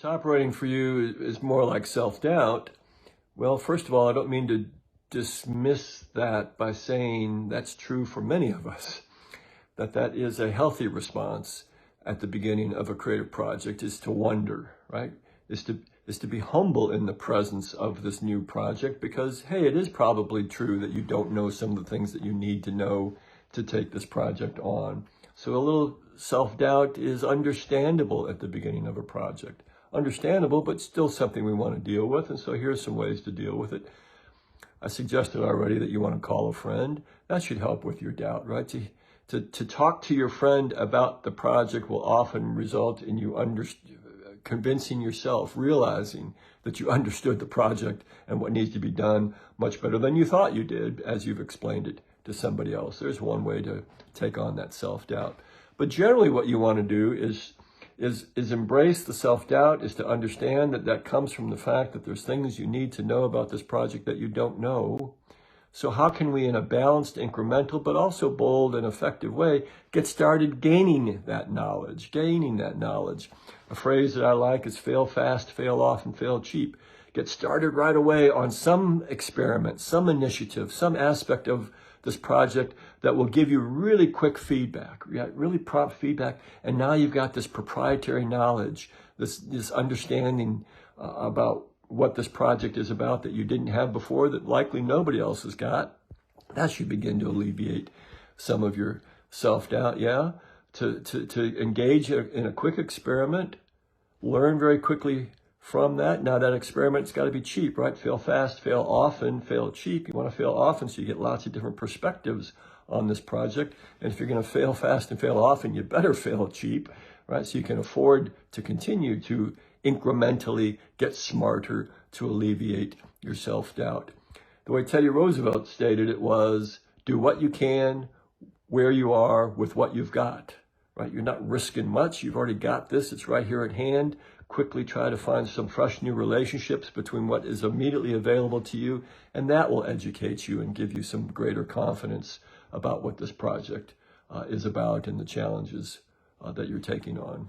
what's operating for you is more like self-doubt, well, first of all, I don't mean to dismiss that by saying that's true for many of us, that is a healthy response at the beginning of a creative project, is to wonder, right? Is to be humble in the presence of this new project because, hey, it is probably true that you don't know some of the things that you need to know to take this project on. So a little self-doubt is understandable at the beginning of a project. Understandable, but still something we want to deal with. And so here's some ways to deal with it. I suggested already that you want to call a friend. That should help with your doubt, right? To talk to your friend about the project will often result in you convincing yourself, realizing that you understood the project and what needs to be done much better than you thought you did as you've explained it to somebody else. There's one way to take on that self-doubt. But generally what you want to do is embrace the self-doubt, is to understand that comes from the fact that there's things you need to know about this project that you don't know. So how can we, in a balanced, incremental, but also bold and effective way, get started gaining that knowledge? A phrase that I like is fail fast, fail often, fail cheap. Get started right away on some experiment, some initiative, some aspect of this project that will give you really quick feedback, really prompt feedback. And now you've got this proprietary knowledge, this understanding about what this project is about that you didn't have before, that likely nobody else has got. That should begin to alleviate some of your self-doubt, yeah? To engage in a quick experiment, learn very quickly from that. Now that experiment's got to be cheap, right? Fail fast, fail often, fail cheap. You want to fail often so you get lots of different perspectives on this project. And if you're going to fail fast and fail often, you better fail cheap, right? So you can afford to continue to incrementally get smarter to alleviate your self-doubt. The way Teddy Roosevelt stated it was, do what you can, where you are, with what you've got, right? You're not risking much. You've already got this. It's right here at hand. Quickly try to find some fresh new relationships between what is immediately available to you, and that will educate you and give you some greater confidence about what this project is about and the challenges that you're taking on.